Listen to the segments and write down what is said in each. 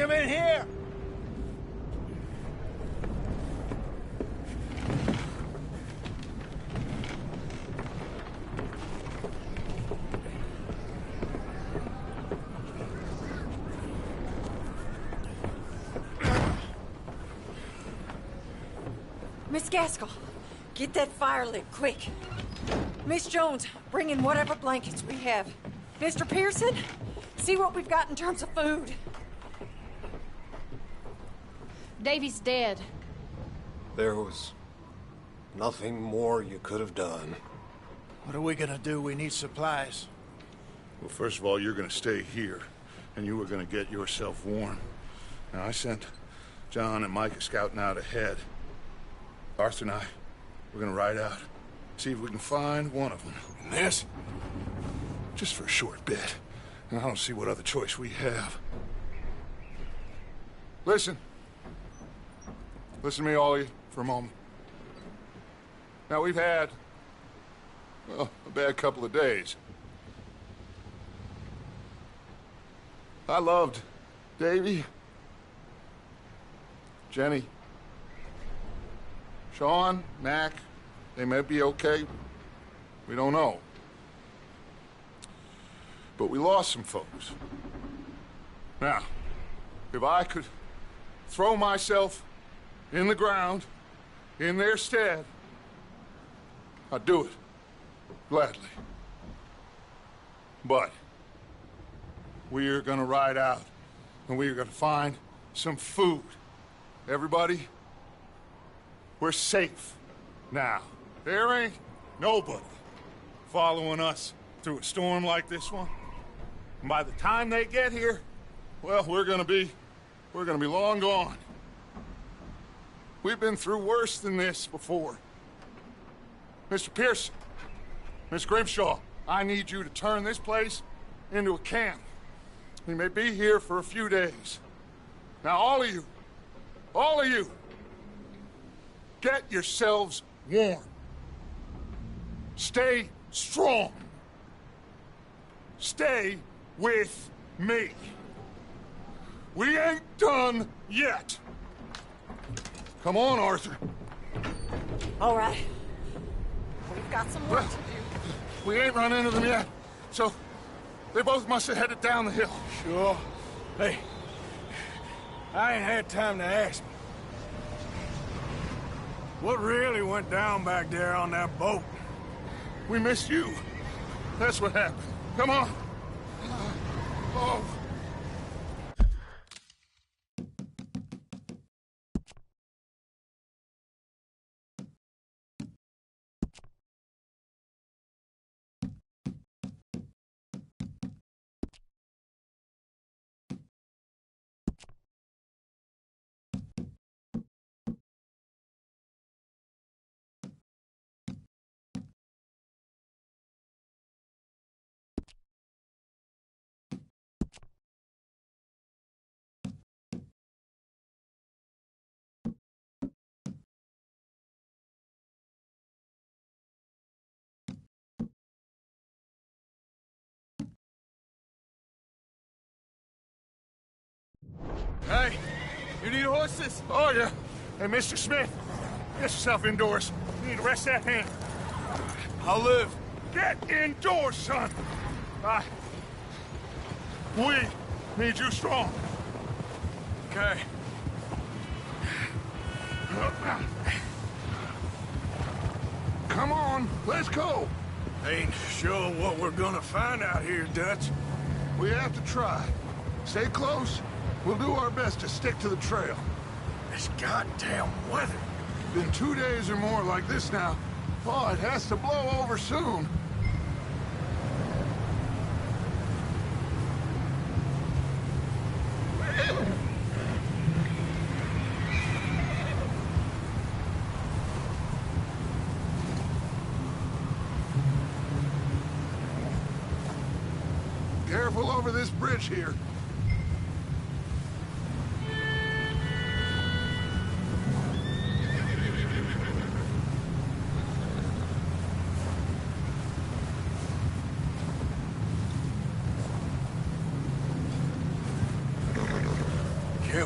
Bring him in here! Miss Gaskell, get that fire lit, quick. Miss Jones, bring in whatever blankets we have. Mr. Pearson, see what we've got in terms of food. Davy's dead. There was nothing more you could have done. What are we gonna do? We need supplies. Well, first of all, you're gonna stay here, and you were gonna get yourself warm. Now, I sent John and Micah scouting out ahead. Arthur and I, we're gonna ride out, see if we can find one of them. And this? Just for a short bit. And I don't see what other choice we have. Listen. Listen to me, all of you, for a moment. Now, we've had, well, a bad couple of days. I loved Davy, Jenny, Sean, Mac. They may be okay. We don't know. But we lost some folks. Now, if I could throw myself in the ground, in their stead, I'd do it, gladly. But we're gonna ride out, and we're gonna find some food. Everybody, we're safe now. There ain't nobody following us through a storm like this one. And by the time they get here, well, we're gonna be long gone. We've been through worse than this before. Mr. Pearson, Miss Grimshaw, I need you to turn this place into a camp. We may be here for a few days. Now, all of you, get yourselves warm. Stay strong. Stay with me. We ain't done yet. Come on, Arthur. All right. We've got some work to do. We ain't run into them yet, so they both must have headed down the hill. Sure. Hey, I ain't had time to ask. What really went down back there on that boat? We missed you. That's what happened. Come on. Oh. Hey, you need horses? Oh, yeah. Hey, Mr. Smith, get yourself indoors. You need to rest that hand. I'll live. Get indoors, son. We need you strong. Okay. Come on, let's go. Ain't sure what we're gonna find out here, Dutch. We have to try. Stay close. We'll do our best to stick to the trail. This goddamn weather. Been 2 days or more like this now. Oh, it has to blow over soon. Careful over this bridge here.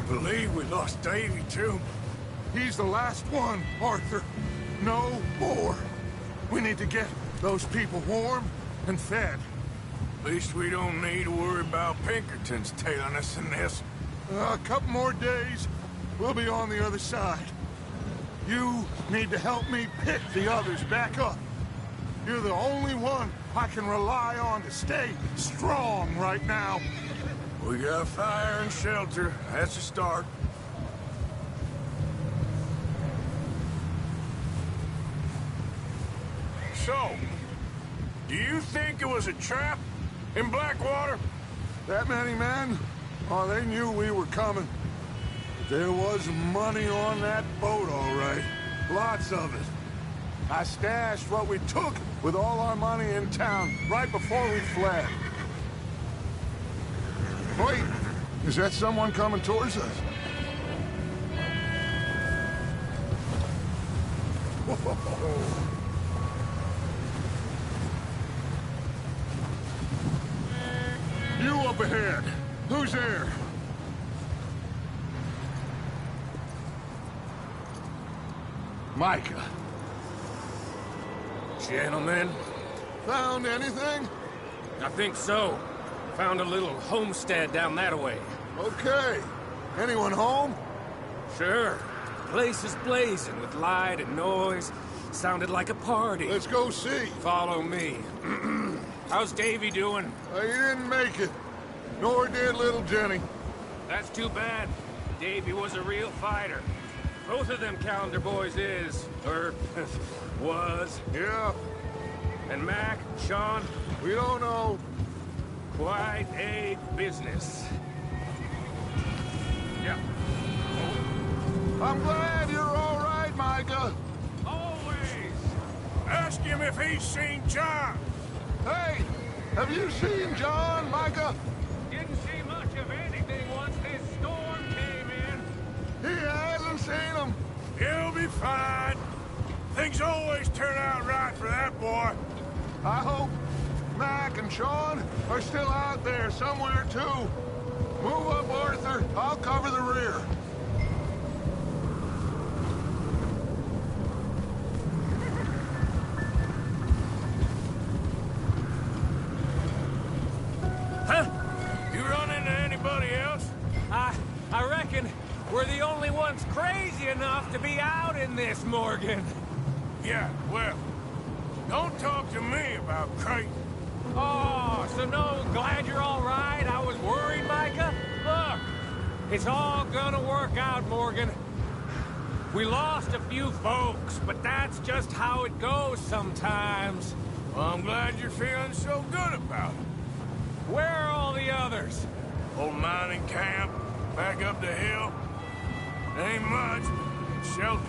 believe we lost Davy, too. He's the last one, Arthur. No more. We need to get those people warm and fed. At least we don't need to worry about Pinkertons tailing us in this. A couple more days, we'll be on the other side. You need to help me pick the others back up. You're the only one I can rely on to stay strong right now. We got fire and shelter. That's a start. So, do you think it was a trap in Blackwater? That many men? Oh, they knew we were coming. But there was money on that boat, all right. Lots of it. I stashed what we took with all our money in town right before we fled. Wait, is that someone coming towards us? Whoa. You up ahead. Who's there? Micah. Gentlemen, Found anything? I think so. Found a little homestead down that way. Okay. Anyone home? Sure. Place is blazing with light and noise. Sounded like a party. Let's go see. Follow me. How's Davy doing? He didn't make it. Nor did little Jenny. That's too bad. Davy was a real fighter. Both of them Calendar boys is, or was. Yeah, And Mac, Sean, we don't know. quite a business. Yeah. I'm glad you're all right, Micah. Always. ask him if he's seen John. Hey, have you seen John, Micah? Didn't see much of anything once this storm came in. He hasn't seen him. He'll be fine. Things always turn out right for that boy. I hope Mac and Sean are still out there somewhere, too. Move up, Arthur. I'll cover the rear. Huh? You run into anybody else? I reckon we're the only ones crazy enough to be out in this, Morgan. Yeah, well, don't talk to me about crazy. Oh, so no, glad you're all right. I was worried, Micah. Look, it's all gonna work out, Morgan. We lost a few folks, but that's just how it goes sometimes. Well, I'm glad you're feeling so good about it. Where are all the others? Old mining camp, back up the hill. Ain't much, but shelter.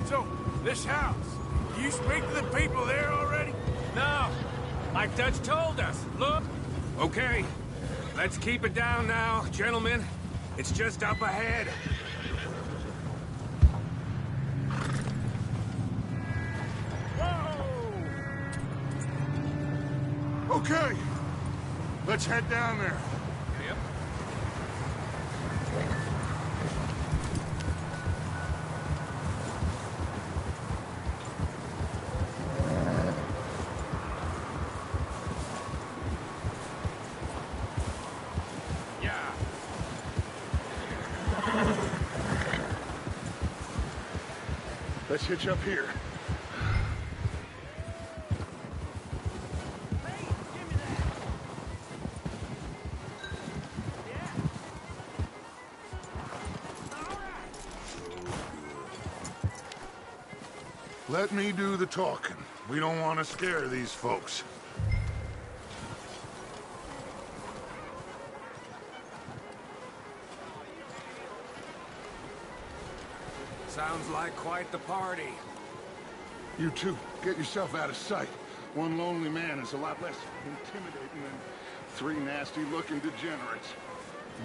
So, this house, you speak to the people there already? No, like Dutch told us. Look. Okay, let's keep it down now, gentlemen. It's just up ahead. Whoa! Okay. Let's head down there. Yep. Yeah. Let's hitch up here. Let me do the talking. We don't want to scare these folks. Sounds like quite the party. You two, get yourself out of sight. One lonely man is a lot less intimidating than three nasty-looking degenerates.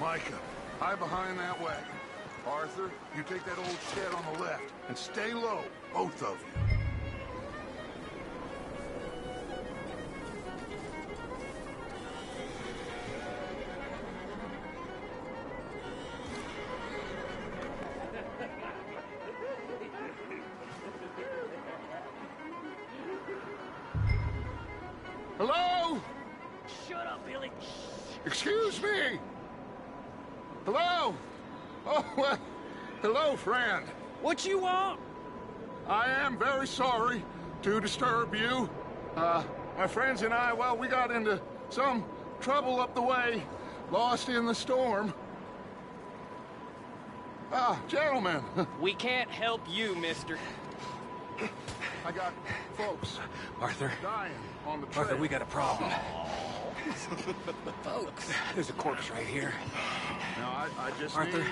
Micah, hide behind that wagon. Arthur, you take that old shed on the left, and stay low, both of you. Charlie. Excuse me! Hello? Oh, well, hello, friend. What you want? I am very sorry to disturb you. My friends and I, well, we got into some trouble up the way, lost in the storm. Gentlemen. We can't help you, mister. I got folks Arthur. dying on the trail. Arthur, we got a problem. Folks. There's a corpse right here. Now, I just Arthur, need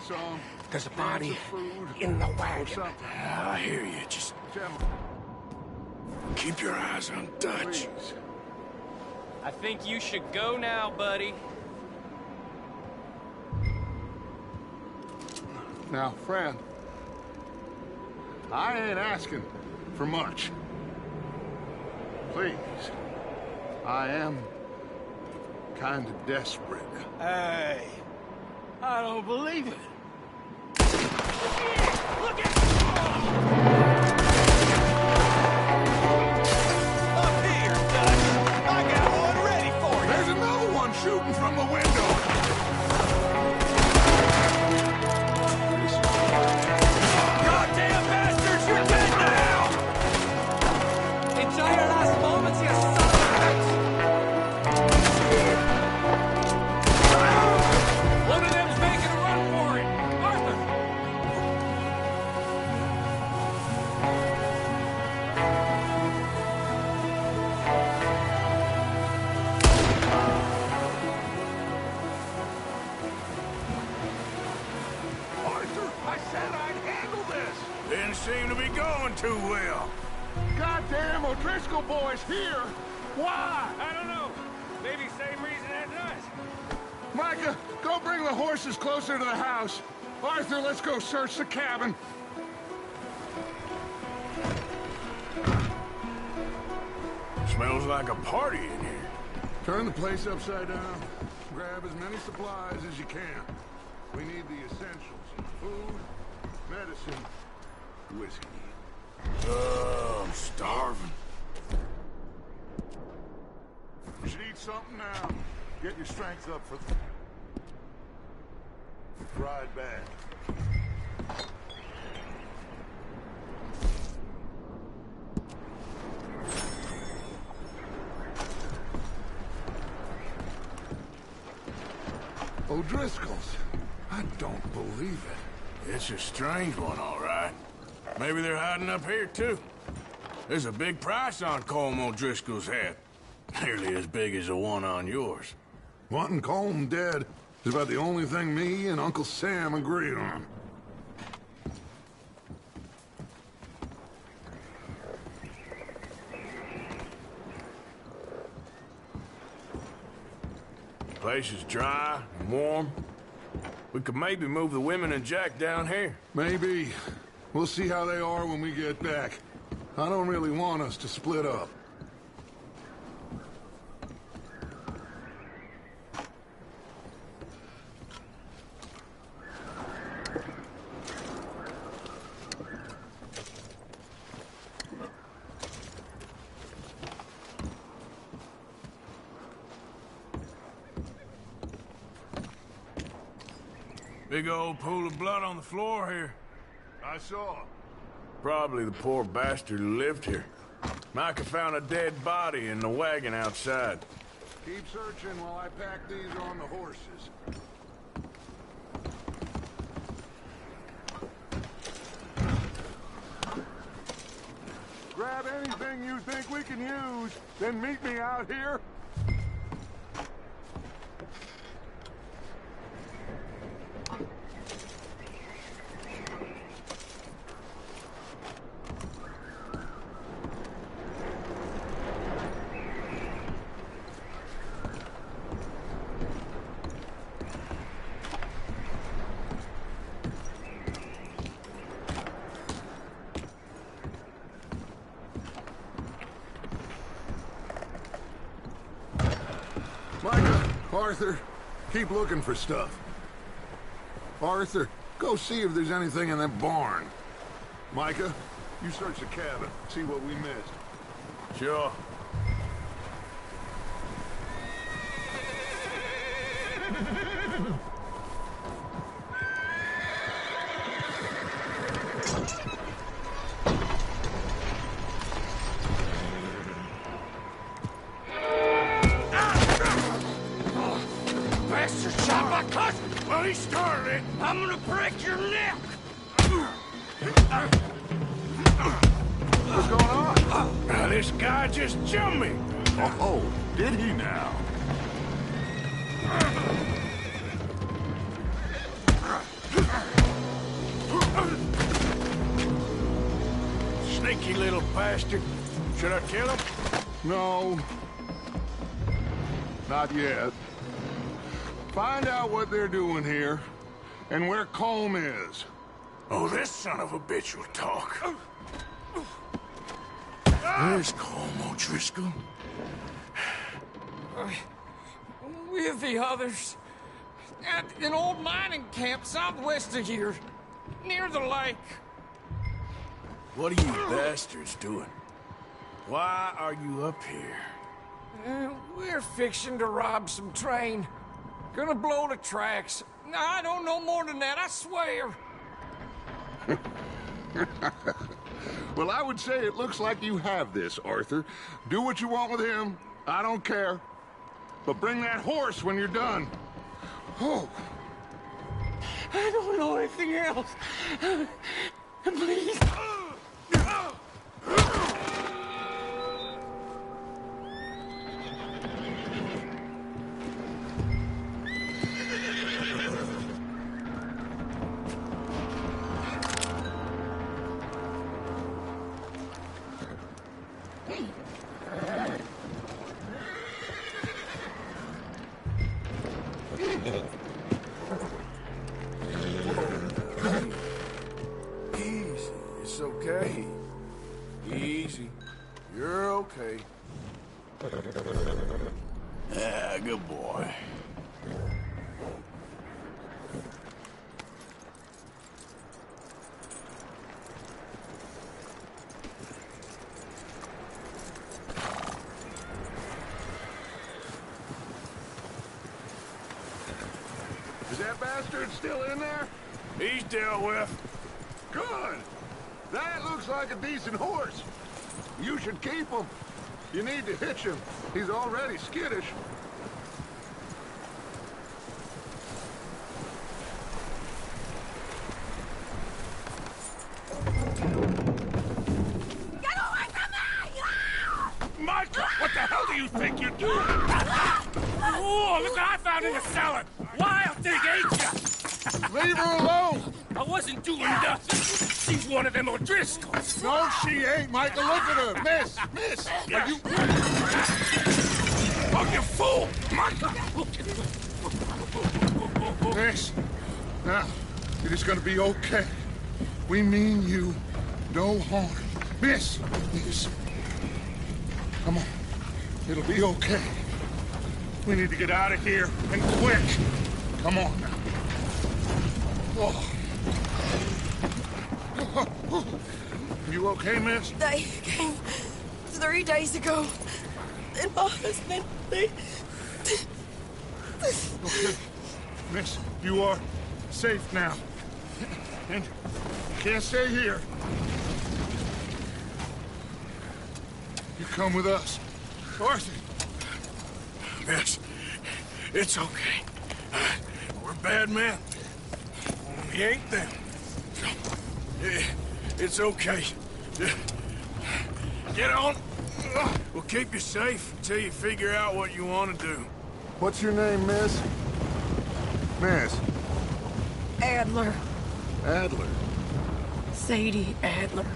some there's a cans body of food in the or wagon. something. I hear you. Just Gentlemen, keep your eyes on Dutch. please. I think you should go now, buddy. Now, friend, I ain't asking for much. Please, I am kind of desperate. Hey, I don't believe it. Look at Up here, Dutch. I got one ready for you. There's another one shooting from the window. Goddamn bastards, you're dead now. Enjoy your last moments, you son of a bitch! One of them's making a run for it! Arthur! Arthur, I said I'd handle this. Didn't seem to be going too well. Goddamn O'Driscoll boys here. Why? I don't know. Maybe same reason as us. Micah, go bring the horses closer to the house. Arthur, let's go search the cabin. Smells like a party in here. Turn the place upside down. Grab as many supplies as you can. We need the essentials. Food, medicine, whiskey. I'm starving. You should eat something now. Get your strength up for the ride back. O'Driscoll's. I don't believe it. It's a strange one, all right. Maybe they're hiding up here, too. There's a big price on Colm O'Driscoll's head. Nearly as big as the one on yours. Wanting Colm dead is about the only thing me and Uncle Sam agree on. Place is dry and warm. We could maybe move the women and Jack down here. Maybe. We'll see how they are when we get back. I don't really want us to split up. Big old pool of blood on the floor here. I saw. Probably the poor bastard who lived here. Micah found a dead body in the wagon outside. Keep searching while I pack these on the horses. Grab anything you think we can use, then meet me out here. Micah, Arthur, keep looking for stuff. Arthur, go see if there's anything in that barn. Micah, you search the cabin, see what we missed. Sure. Bastard shot my cousin! Well, he started it! I'm gonna break your neck! What's going on? This guy just jumped me! Oh, did he now? Sneaky little bastard. Should I kill him? No. Not yet. Find out what they're doing here, and where Colm is. Oh, this son of a bitch will talk. Where's Colm O'Driscoll? With the others. At an old mining camp southwest of here. Near the lake. What are you bastards doing? Why are you up here? We're fixing to rob some train. Gonna blow the tracks. I don't know more than that, I swear. Well, I would say it looks like you have this, Arthur. Do what you want with him. I don't care. But bring that horse when you're done. Oh. I don't know anything else. Please. Easy. It's okay. Easy. You're okay. Ah, good boy. Is that bastard still in there? He's dealt with. Good. That looks like a decent horse. You should keep him. You need to hitch him. He's already skittish. Get away from me! Michael, what the hell do you think you're doing? Oh, look what I found in the cellar! Wild thing, ain't ya? Leave her alone! I wasn't doing nothing. She's one of them O'Driscolls. No, she ain't, Michael. Look at her. Miss! Miss! Are you... Oh, you fool! Michael! Miss, now, it is gonna be okay. We mean you no harm. Miss! Miss. Come on. It'll be okay. We need to get out of here, and quick. Come on now. Oh. You okay, miss? They came 3 days ago. And my husband, they... Okay. Miss, you are safe now. And you can't stay here. You come with us. Arthur. Miss, it's okay. We're bad men. We ain't them. It's okay. Get on. We'll keep you safe until you figure out what you want to do. What's your name, miss? Miss. Adler. Adler. Sadie Adler.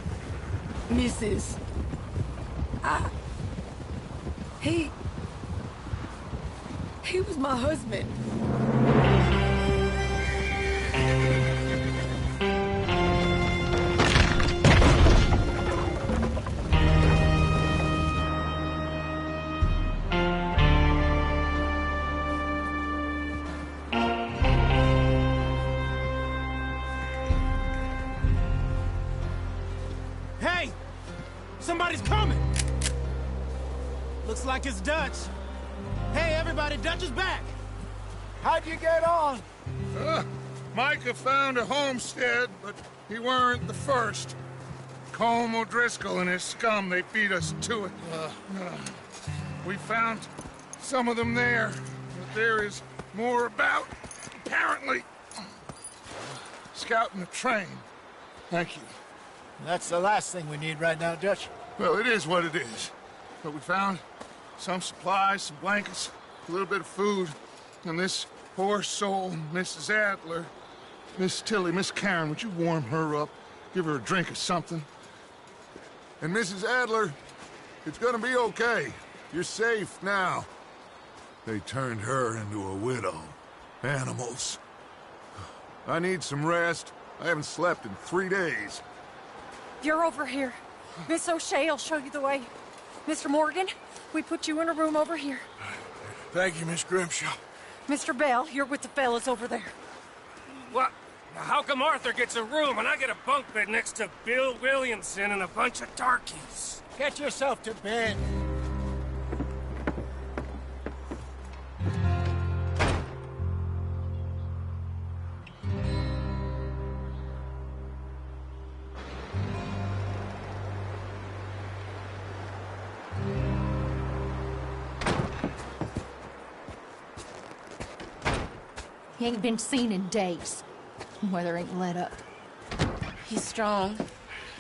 Mrs. He was my husband. Hey! Somebody's coming! Looks like it's Dutch. Hey, everybody, Dutch is back! How'd you get on? Micah found a homestead, but he weren't the first. Colm O'Driscoll and his scum, they beat us to it. We found some of them there, but there is more about, apparently. Scouting the train. Thank you. That's the last thing we need right now, Dutch. Well, it is what it is. But we found some supplies, some blankets, a little bit of food, and this poor soul, Mrs. Adler, Miss Tilly, Miss Karen, would you warm her up? Give her a drink or something? And Mrs. Adler, it's gonna be okay. You're safe now. They turned her into a widow. Animals. I need some rest. I haven't slept in 3 days. You're over here. Miss O'Shea will show you the way. Mr. Morgan, we put you in a room over here. Thank you, Miss Grimshaw. Mr. Bell, you're with the fellas over there. What? How come Arthur gets a room and I get a bunk bed next to Bill Williamson and a bunch of darkies? Get yourself to bed. He ain't been seen in days. Weather ain't let up. He's strong,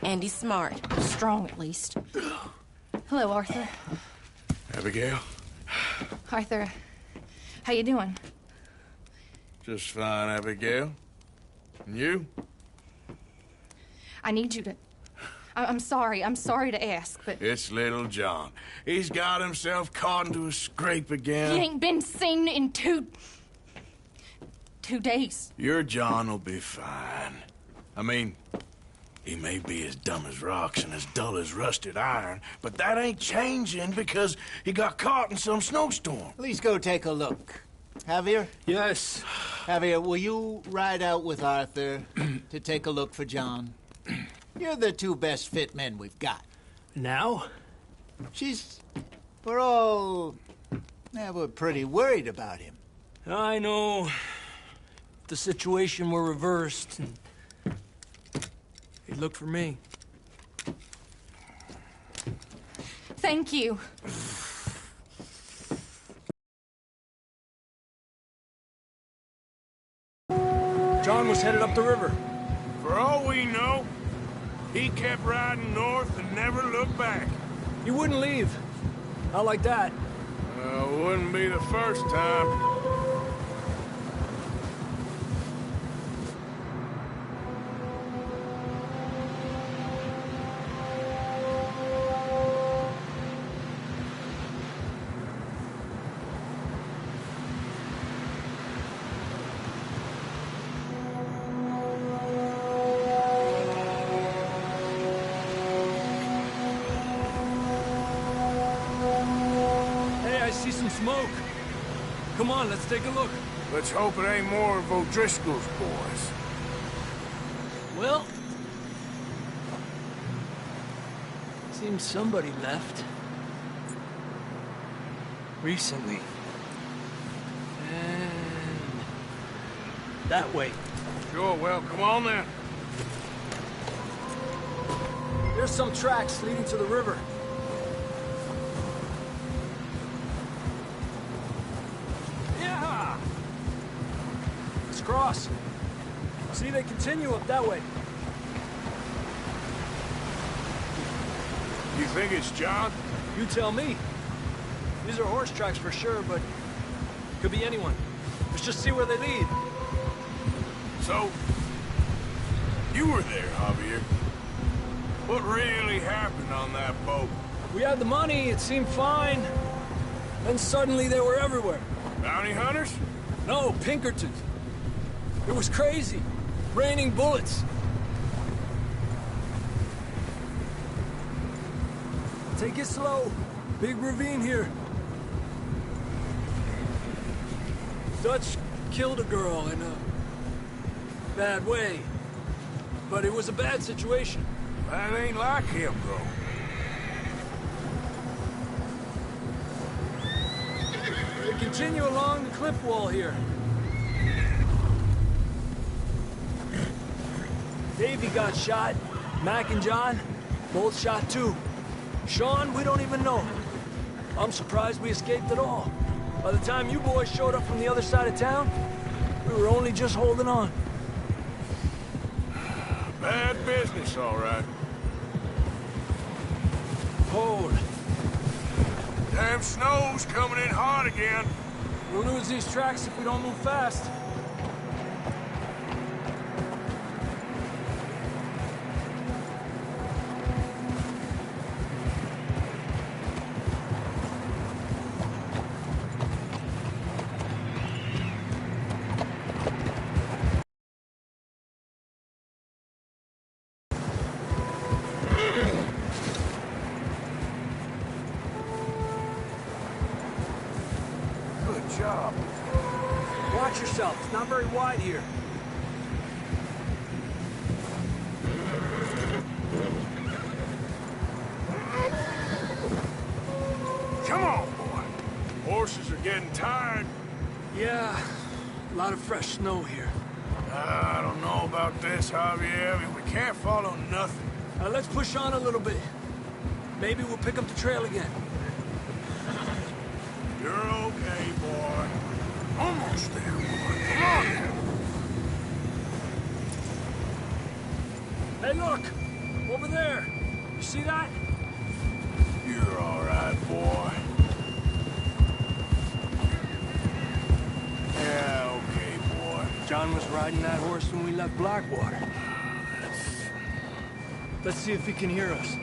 and he's smart. Strong, at least. Hello, Arthur. Abigail? Arthur, how you doing? Just fine, Abigail. And you? I need you to... I'm sorry to ask, but... It's little John. He's got himself caught into a scrape again. He ain't been seen in 2 days. Your John will be fine. I mean, he may be as dumb as rocks and as dull as rusted iron, but that ain't changing because he got caught in some snowstorm. Please go take a look. Javier? Yes. Javier, will you ride out with Arthur to take a look for John? You're the 2 best fit men we've got. Now? We're all... we're pretty worried about him. I know. If the situation were reversed, and he'd look for me. Thank you. John was headed up the river. For all we know, he kept riding north and never looked back. He wouldn't leave. Not like that. Wouldn't be the first time. Smoke. Come on, let's take a look. Let's hope it ain't more of O'Driscoll's boys. Well, seems somebody left. Recently. And that way. Sure, well, come on then. There's some tracks leading to the river. Cross. See, they continue up that way. You think it's John? You tell me. These are horse tracks for sure, but could be anyone. Let's just see where they lead. So, you were there, Javier. What really happened on that boat? We had the money, it seemed fine. Then suddenly they were everywhere. Bounty hunters? No, Pinkertons. It was crazy. Raining bullets. Take it slow. Big ravine here. Dutch killed a girl in a bad way. But it was a bad situation. That ain't like him, bro. They continue along the cliff wall here. Davey got shot. Mac and John, both shot too. Sean, we don't even know. I'm surprised we escaped at all. By the time you boys showed up from the other side of town, we were only just holding on. Bad business, all right. Hold. Damn snow's coming in hard again. We'll lose these tracks if we don't move fast. Good job. Watch yourself. It's not very wide here. Come on, boy. Horses are getting tired. Yeah, a lot of fresh snow here. I don't know about this, Javier. We can't follow nothing. Let's push on a little bit. Maybe we'll pick up the trail again. You're okay, boy. Almost there, boy. Come on. Hey, look! Over there! You see that? You're all right, boy. Yeah, okay, boy. John was riding that horse when we left Blackwater. Let's see if he can hear us.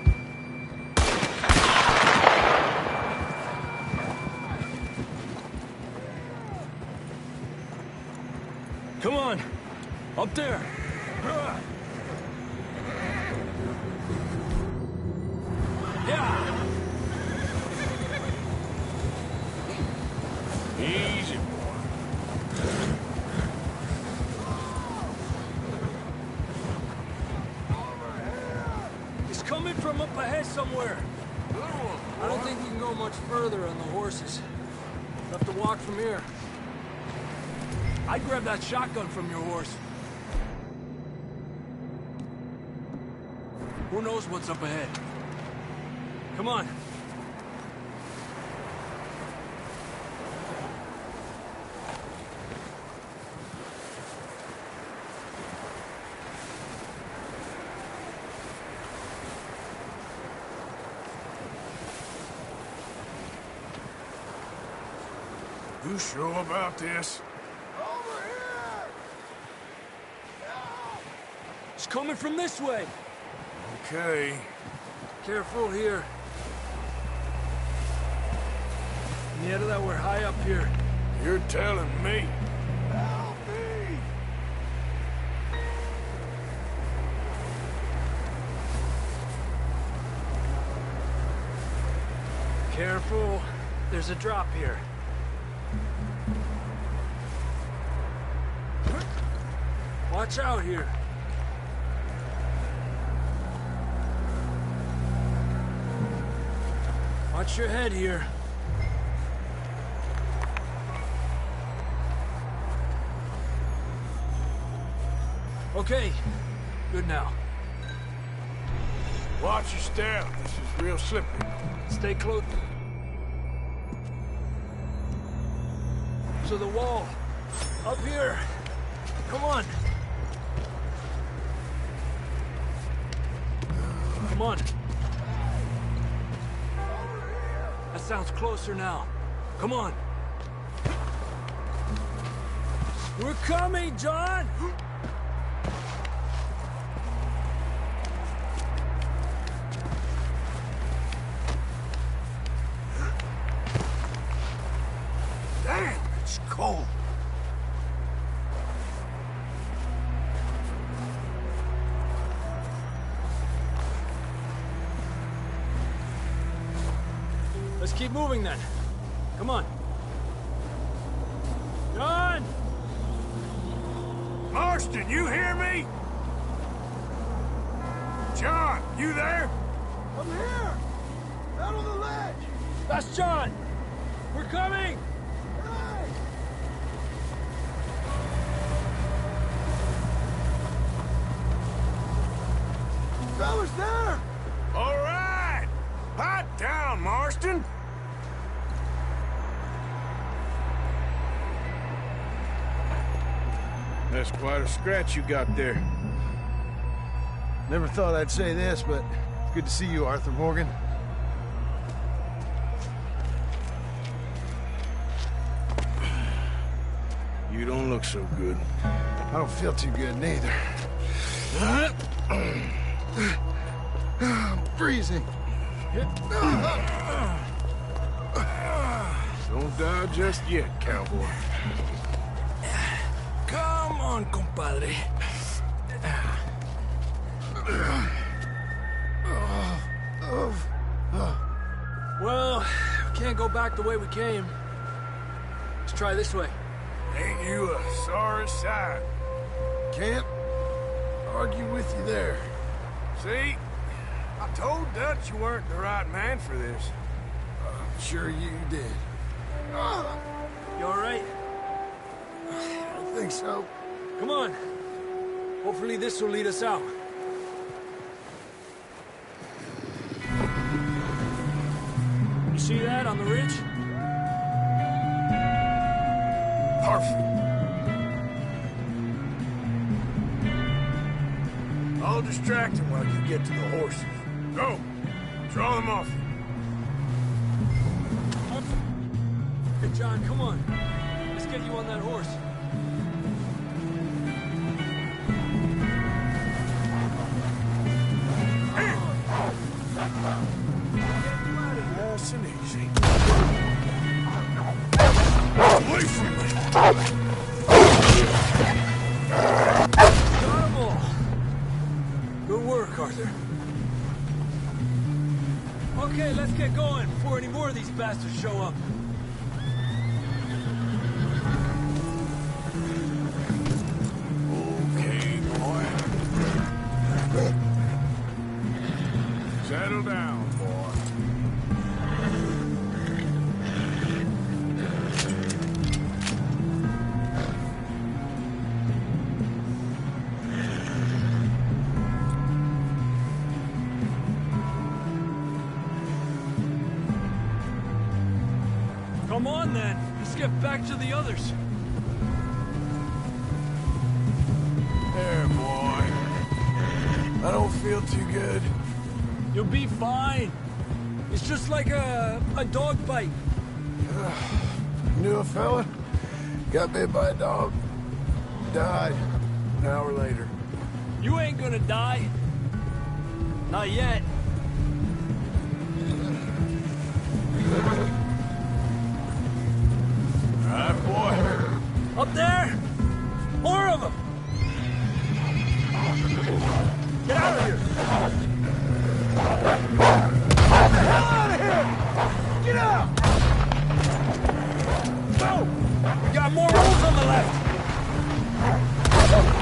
Come on! Up there! Yeah! Easy, boy. He's coming from up ahead somewhere. I don't think we can go much further on the horses. We'll have to walk from here. I'd grab that shotgun from your horse. Who knows what's up ahead? Come on. You sure about this? It's coming from this way. Okay. Careful here. Yeah, that we're high up here. You're telling me. Help me! Careful. There's a drop here. Watch out here. Watch your head here. Okay, good now. Watch your step. This is real slippery. Stay close. To the wall. Up here. Come on. Come on. That sounds closer now. Come on. We're coming, John! Damn, it's cold. Let's keep moving then. Come on. John! Marston, you hear me? John, you there? I'm here! Out on the ledge! That's John! We're coming! Hey! fellas there! All right! Pipe down, Marston! That's quite a scratch you got there. Never thought I'd say this, but it's good to see you, Arthur Morgan. You don't look so good. I don't feel too good, neither. I'm freezing. Don't die just yet, cowboy. Come on, compadre. Well, we can't go back the way we came. Let's try this way. Ain't you a sorry sight? Can't argue with you there. See? I told Dutch you weren't the right man for this. I'm sure you did. You all right? I think so. Come on. Hopefully this will lead us out. You see that on the ridge? Perfect. I'll distract him while you get to the horses. Go! Draw them off. Hey, John, come on. Let's get you on that horse. Nice and easy. Away from me! Got 'em all. Good work, Arthur. Okay, let's get going before any more of these bastards show up. Okay, boy. Settle down, boy. Come on, then. Let's get back to the others. There, boy. I don't feel too good. You'll be fine. It's just like a dog bite. Knew a fella, got bit by a dog, died an hour later. You ain't gonna die. Not yet. All right, boy. Up there! More of them! Get out of here! Get the hell out of here! Get out! Go! We got more wolves on the left!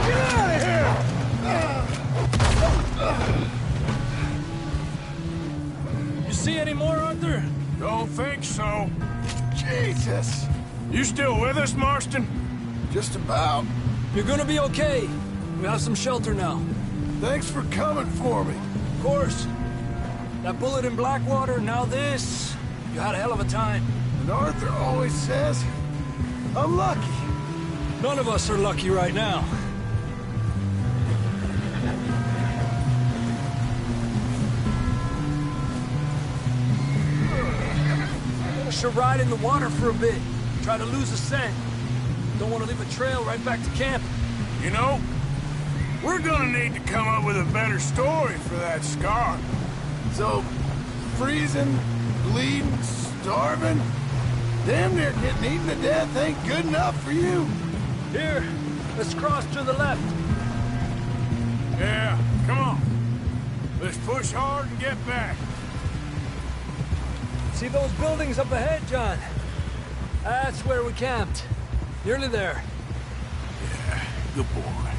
Get out of here! You see any more, Arthur? Don't think so. Jesus! You still with us, Marston? Just about. You're gonna be okay. We have some shelter now. Thanks for coming for me. Of course. That bullet in Blackwater, now this. You had a hell of a time. And Arthur always says, I'm lucky. None of us are lucky right now. Should ride in the water for a bit. Try to lose a scent. Don't want to leave a trail right back to camp. You know, we're gonna need to come up with a better story for that scar. So, freezing, bleeding, starving, damn near getting eaten to death ain't good enough for you. Here, let's cross to the left. Yeah, come on. Let's push hard and get back. See those buildings up ahead, John? That's where we camped. Nearly there. Yeah, good boy.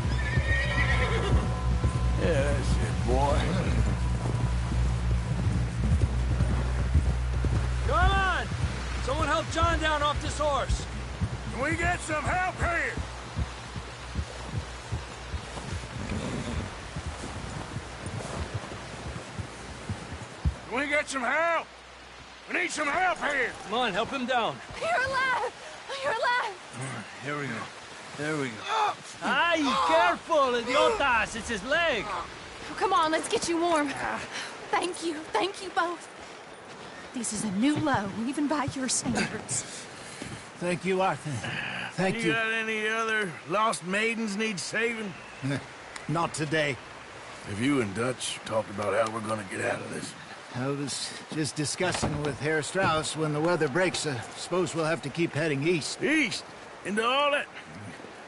Yeah, that's it, boy. Come on! Someone help John down off this horse. Can we get some help here? We get some help! We need some help here! Come on, help him down. You're alive! You're alive! Here we go. There we go. Ay, careful, idiotas! It's his leg. Oh, come on, let's get you warm. Thank you both. This is a new low, even by your standards. Thank you, Arthur. Thank you. You got any other lost maidens need saving? Not today. Have you and Dutch talked about how we're gonna get out of this? I was just discussing with Herr Strauss when the weather breaks. I suppose we'll have to keep heading east. East? Into all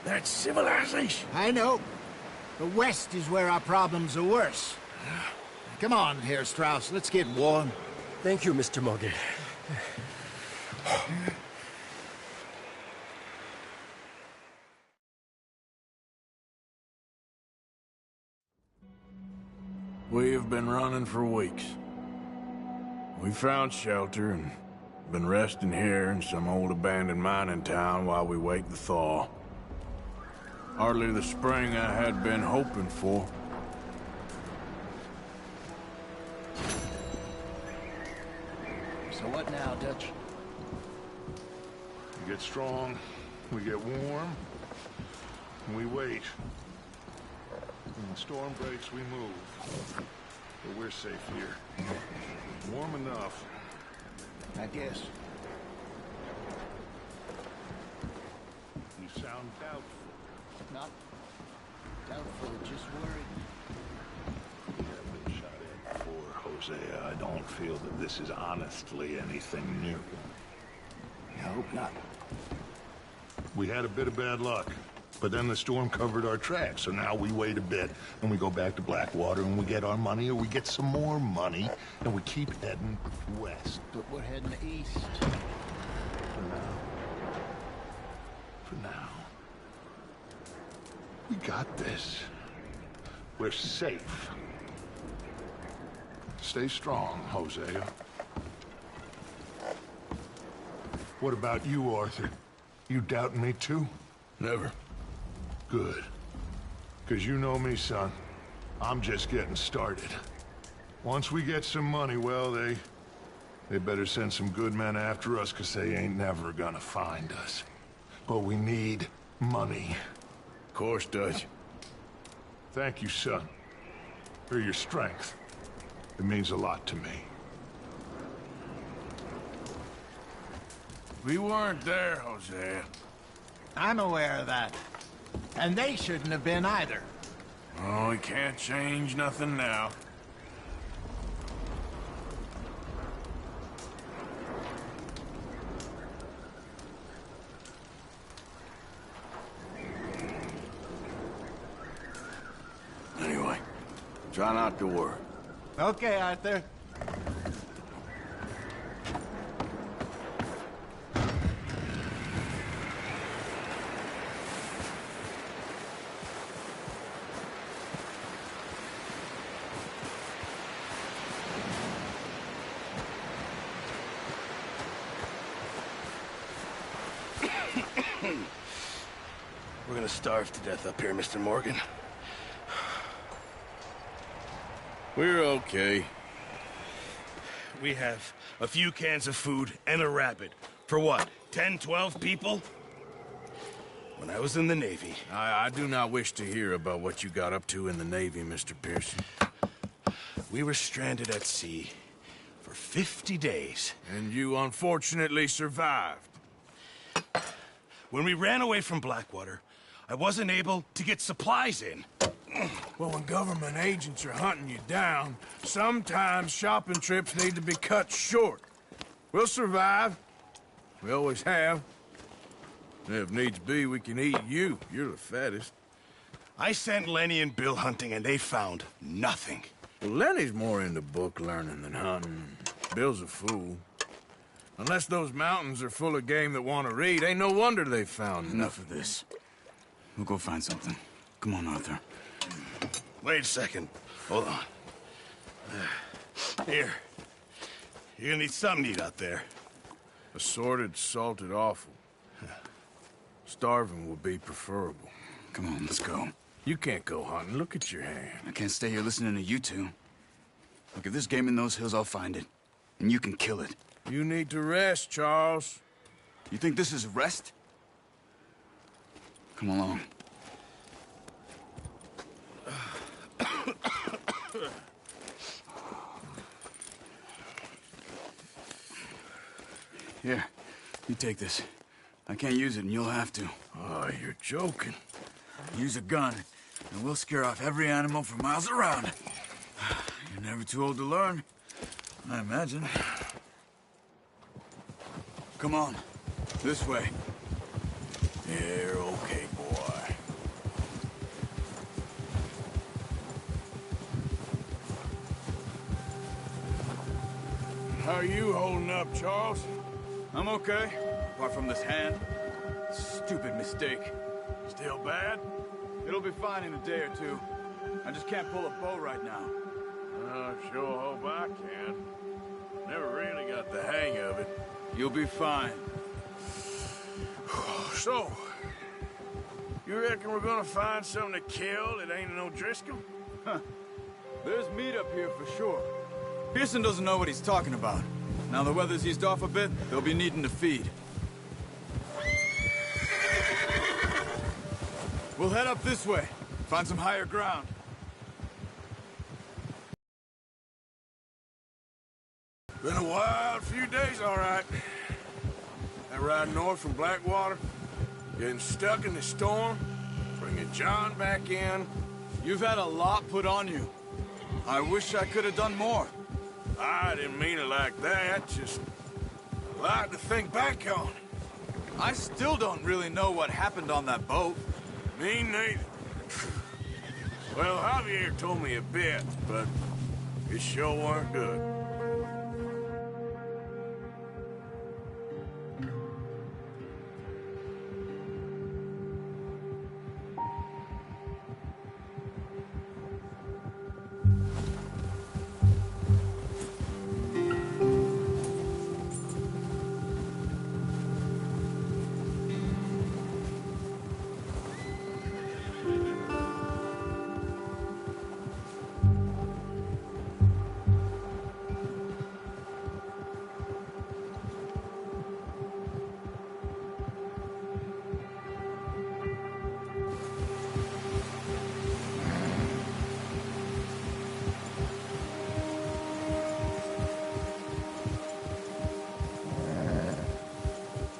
that civilization? I know. The west is where our problems are worse. Come on, Herr Strauss, let's get warm. Thank you, Mr. Morgan. We have been running for weeks. We found shelter and been resting here in some old abandoned mining town while we wait the thaw. Hardly the spring I had been hoping for. So what now, Dutch? We get strong, we get warm, and we wait. When the storm breaks, we move. But we're safe here. Warm enough. I guess. You sound doubtful. Not doubtful, just worried. We have been shot at before, Hosea. I don't feel that this is honestly anything new. I hope not. We had a bit of bad luck, but then the storm covered our tracks, so now we wait a bit, and we go back to Blackwater, and we get our money, or we get some more money, and we keep heading west. But we're heading east. For now. For now. We got this. We're safe. Stay strong, Hosea. What about you, Arthur? You doubting me too? Never. Good. Because you know me, son. I'm just getting started. Once we get some money, well, they better send some good men after us, because they ain't never gonna find us. But we need money. Of course, Dutch. Thank you, son, for your strength. It means a lot to me. We weren't there, Hosea. I'm aware of that. And they shouldn't have been either. Oh, we can't change nothing now. Anyway, try not to worry. Okay, Arthur. We're gonna starve to death up here, Mr. Morgan. We're okay. We have a few cans of food and a rabbit. For what, 10, 12 people? When I was in the Navy... I do not wish to hear about what you got up to in the Navy, Mr. Pearson. We were stranded at sea for 50 days. And you unfortunately survived. When we ran away from Blackwater, I wasn't able to get supplies in. Well, when government agents are hunting you down, sometimes shopping trips need to be cut short. We'll survive. We always have. If needs be, we can eat you. You're the fattest. I sent Lenny and Bill hunting, and they found nothing. Well, Lenny's more into book learning than hunting. Bill's a fool. Unless those mountains are full of game that want to read, ain't no wonder they found Enough of this. We'll go find something. Come on, Arthur. Wait a second. Hold on. Here. You're gonna need something to eat out there. Assorted, salted offal. Starving would be preferable. Come on, let's go. You can't go hunting. Look at your hand. I can't stay here listening to you two. Look, if there's game in those hills, I'll find it. And you can kill it. You need to rest, Charles. You think this is rest? Come along. Here, you take this. I can't use it, and you'll have to. Oh, you're joking. Use a gun, and we'll scare off every animal for miles around. You're never too old to learn, I imagine. Come on, this way. You're okay, boy. How are you holding up, Charles? I'm okay, apart from this hand. Stupid mistake. Still bad? It'll be fine in a day or two. I just can't pull a bow right now. I sure hope I can. Never really got the hang of it. You'll be fine. So, you reckon we're gonna find something to kill that ain't no Driscoll? Huh. There's meat up here for sure. Pearson doesn't know what he's talking about. Now the weather's eased off a bit, they'll be needing to feed. We'll head up this way. Find some higher ground. Been a wild few days, all right. That ride north from Blackwater, getting stuck in the storm, bringing John back in. You've had a lot put on you. I wish I could have done more. I didn't mean it like that, just a lot to think back on. I still don't really know what happened on that boat. Me neither. Well, Javier told me a bit, but it sure weren't good.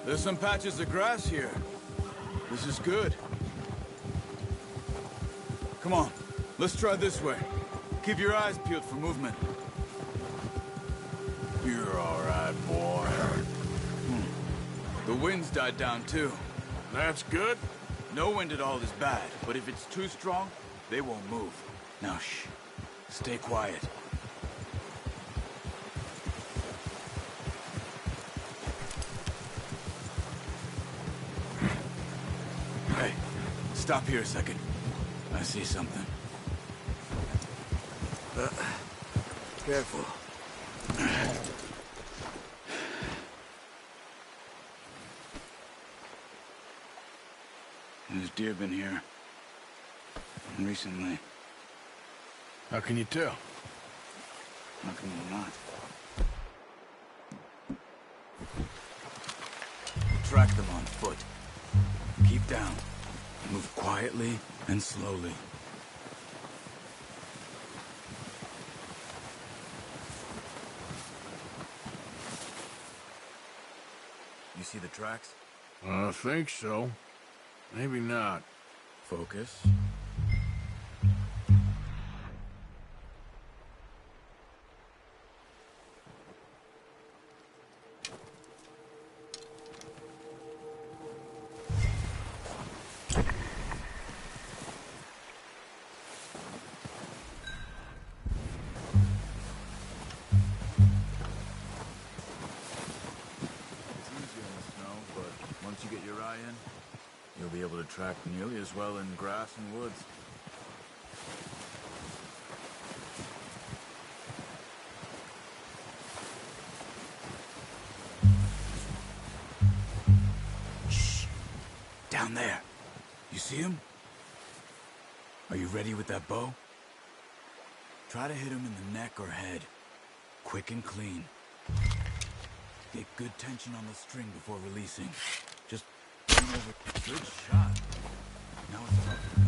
There's some patches of grass here. This is good. Come on, let's try this way. Keep your eyes peeled for movement. You're all right, boy. The wind's died down, too. That's good. No wind at all is bad, but if it's too strong, they won't move. Now, shh. Stay quiet. Hey, stop here a second. I see something. Careful. There's deer been here. Recently. How can you tell? How can you not? Track them on foot. Keep down. Move quietly and slowly. You see the tracks? I think so. Maybe not. Focus. You'll be able to track nearly as well in grass and woods. Shh! Down there. You see him? Are you ready with that bow? Try to hit him in the neck or head. Quick and clean. Get good tension on the string before releasing. Just bring over. Good shot. Now it's about to come.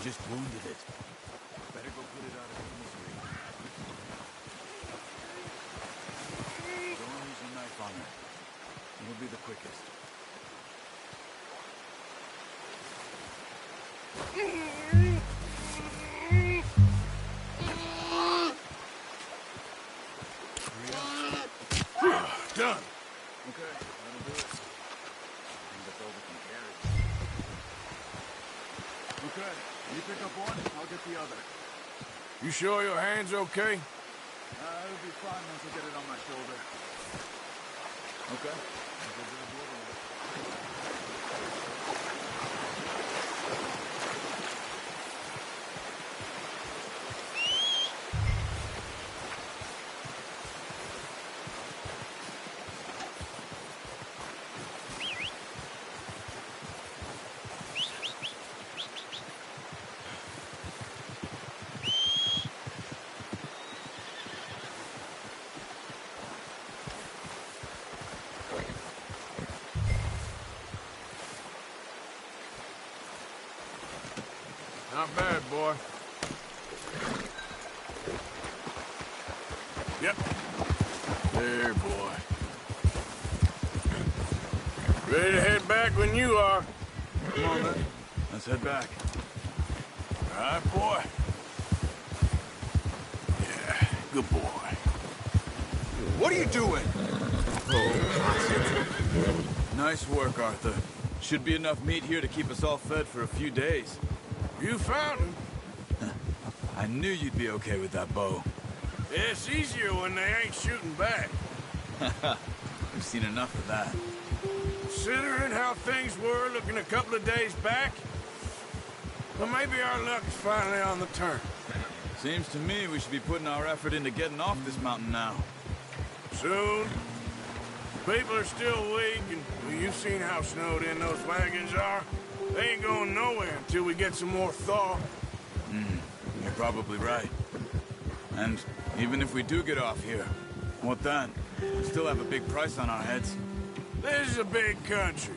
Just wounded it. Better go put it out of its misery. Don't use your knife on her. It'll be the quickest. Done. Okay, that'll do it. And that's all we can carry. Okay, you pick up one, I'll get the other. You sure your hand's okay? It'll be fine once I get it on my shoulder. Okay. Not bad, boy. Yep. There, boy. Ready to head back when you are. Come on, then. Let's head back. All right, boy. Yeah, good boy. What are you doing? Nice work, Arthur. Should be enough meat here to keep us all fed for a few days. You found him. I knew you'd be okay with that bow. It's easier when they ain't shooting back. We've seen enough of that. Considering how things were looking a couple of days back, well, maybe our luck is finally on the turn. Seems to me we should be putting our effort into getting off this mountain now. Soon. People are still weak, and well, you've seen how snowed in those wagons are. They ain't going nowhere until we get some more thaw. You're probably right. And even if we do get off here, what then? We still have a big price on our heads. This is a big country.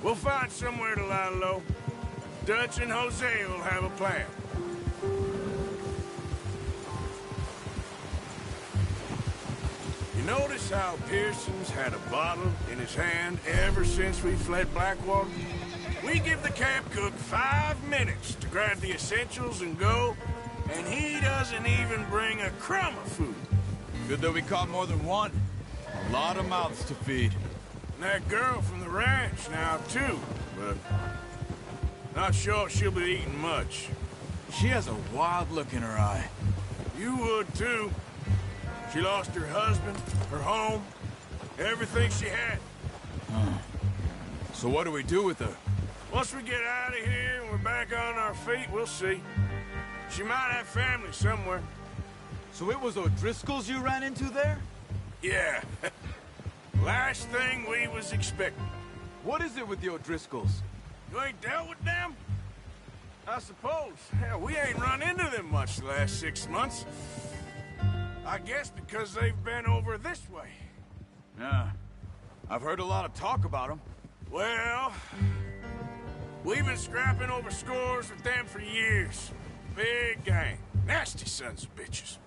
We'll find somewhere to lie low. Dutch and Jose will have a plan. You notice how Pearson's had a bottle in his hand ever since we fled Blackwater? We give the camp cook 5 minutes to grab the essentials and go, and he doesn't even bring a crumb of food. Good that we caught more than one. A lot of mouths to feed. And that girl from the ranch now, too, but not sure she'll be eating much. She has a wild look in her eye. You would, too. She lost her husband, her home, everything she had. So what do we do with her? Once we get out of here and we're back on our feet, we'll see. She might have family somewhere. So it was O'Driscoll's you ran into there? Yeah. Last thing we was expecting. What is it with the O'Driscolls? You ain't dealt with them? I suppose. Hell, we ain't run into them much the last 6 months. I guess because they've been over this way. Yeah. I've heard a lot of talk about them. Well, we've been scrapping over scores with them for years. Big gang. Nasty sons of bitches.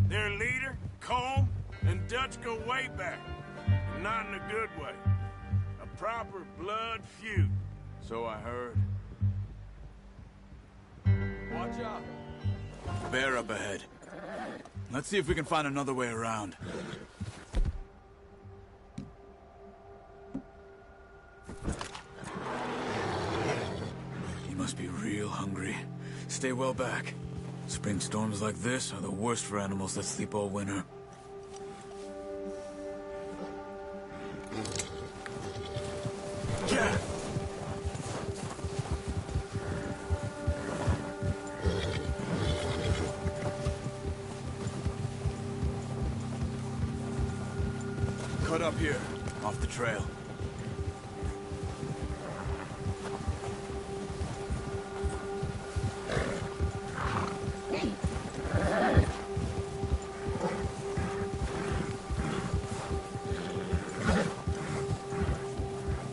Their leader, Combe, and Dutch go way back. And not in a good way. A proper blood feud. So I heard. Watch out. Bear up ahead. Let's see if we can find another way around. He must be real hungry. Stay well back. Spring storms like this are the worst for animals that sleep all winter. Yeah. cut up here, off the trail.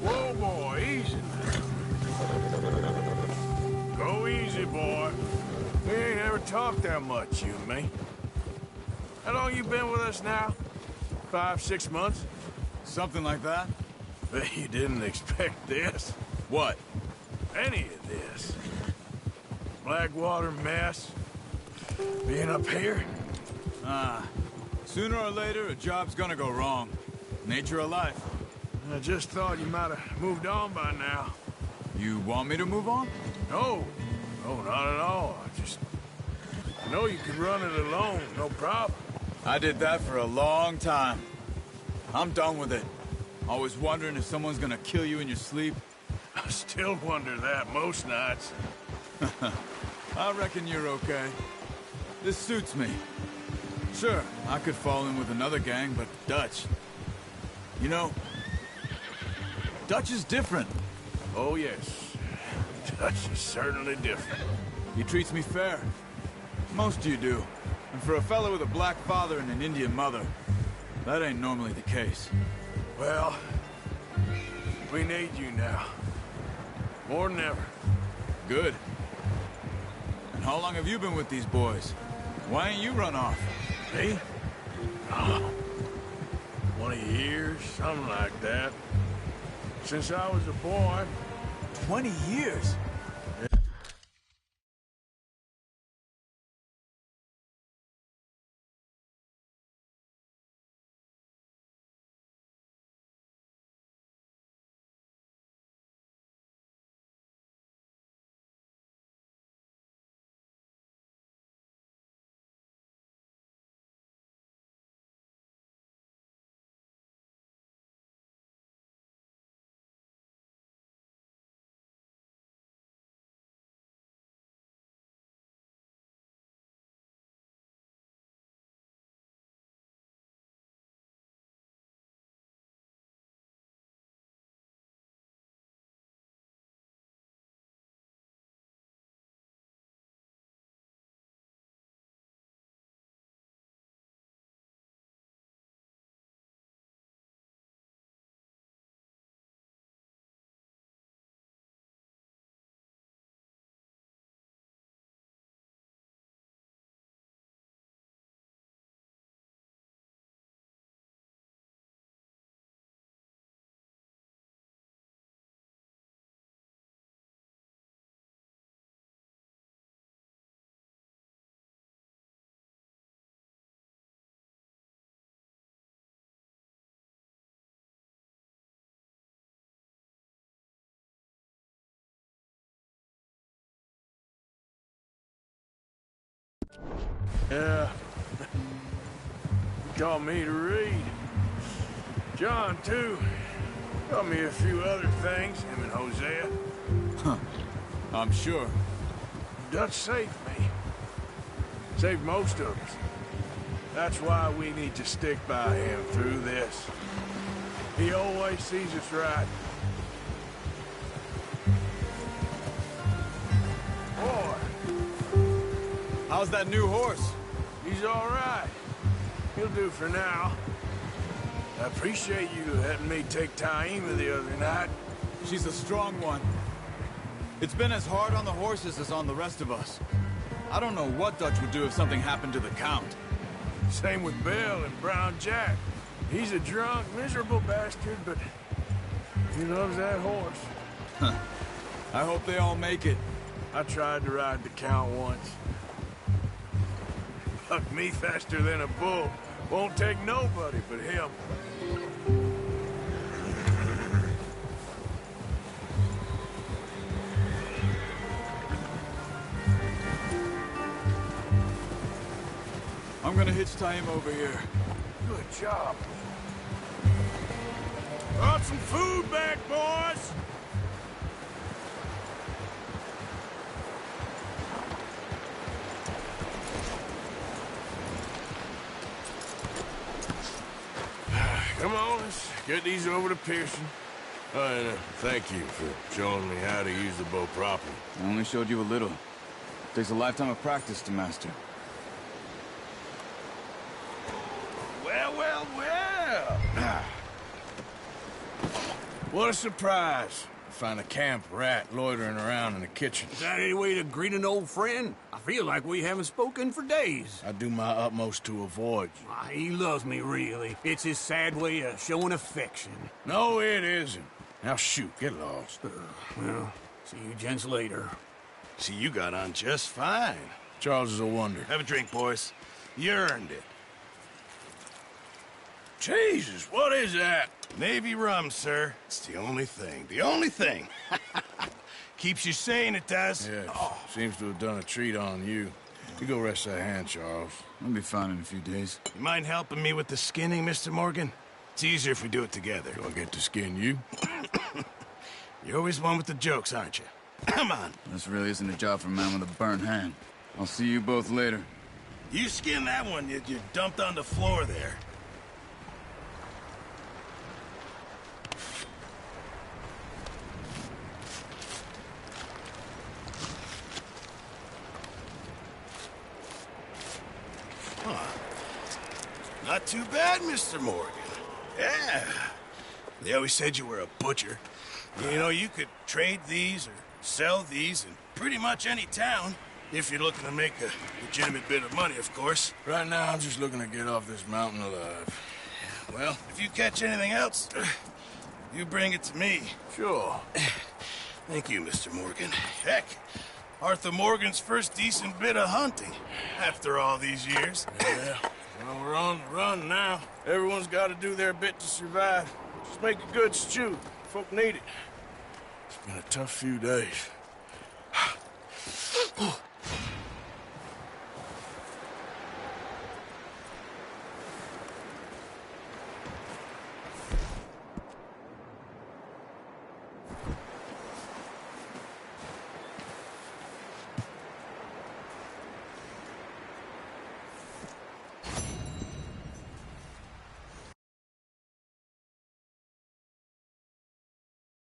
Whoa, boy, easy. Go easy, boy. We ain't ever talked that much, you and me. How long you been with us now? 5, 6 months? Something like that? Bet you didn't expect this. What? Any of this. Blackwater mess. Being up here? Sooner or later, a job's gonna go wrong. Nature of life. I just thought you might have moved on by now. You want me to move on? No. No, not at all. I know you could run it alone, no problem. I did that for a long time. I'm done with it. Always wondering if someone's gonna kill you in your sleep. I still wonder that most nights. I reckon you're okay. This suits me. Sure, I could fall in with another gang, but Dutch... You know, Dutch is different. Oh, yes. Dutch is certainly different. He treats me fair. Most of you do. And for a fellow with a black father and an Indian mother, that ain't normally the case. Well, we need you now. More than ever. Good. And how long have you been with these boys? Why ain't you run off? Me? Oh, 20 years, something like that. Since I was a boy. 20 years? Yeah. He taught me to read. John, too. Taught me a few other things, him and Hosea. Huh. I'm sure. Dutch saved me. Saved most of us. That's why we need to stick by him through this. He always sees us right. Boy. How's that new horse? He's all right. He'll do for now. I appreciate you letting me take Taima the other night. She's a strong one. It's been as hard on the horses as on the rest of us. I don't know what Dutch would do if something happened to the Count. Same with Bill and Brown Jack. He's a drunk, miserable bastard, but he loves that horse. Huh. I hope they all make it. I tried to ride the Count once. Bucked me faster than a bull. Won't take nobody but him. I'm gonna hitch Taima over here. Good job. Brought some food back, boys! Come on, let's get these over to Pearson. And thank you for showing me how to use the bow properly. I only showed you a little. Takes a lifetime of practice to master. Well, well, well. What a surprise. Find a camp rat loitering around in the kitchen. Is that any way to greet an old friend? I feel like we haven't spoken for days. I do my utmost to avoid you. He loves me, really. It's his sad way of showing affection. No, it isn't. Now shoot, get lost. Well, see you gents later. See, you got on just fine. Charles is a wonder. Have a drink, boys. You earned it. Jesus, what is that? Navy rum, sir. It's the only thing. The only thing. Keeps you sane, it does. Yeah, seems to have done a treat on you. You go rest that hand, Charles. I'll be fine in a few days. You mind helping me with the skinning, Mr. Morgan? It's easier if we do it together. Do I get to skin you? You're always one with the jokes, aren't you? Come on. This really isn't a job for a man with a burnt hand. I'll see you both later. You skin that one you dumped on the floor there. Not too bad, Mr. Morgan. Yeah. They always said you were a butcher. You know, you could trade these or sell these in pretty much any town. If you're looking to make a legitimate bit of money, of course. Right now, I'm just looking to get off this mountain alive. Well, if you catch anything else, you bring it to me. Sure. Thank you, Mr. Morgan. Heck, Arthur Morgan's first decent bit of hunting after all these years. Yeah. Well, we're on the run now. Everyone's got to do their bit to survive. Just make a good stew. Folk need it. It's been a tough few days.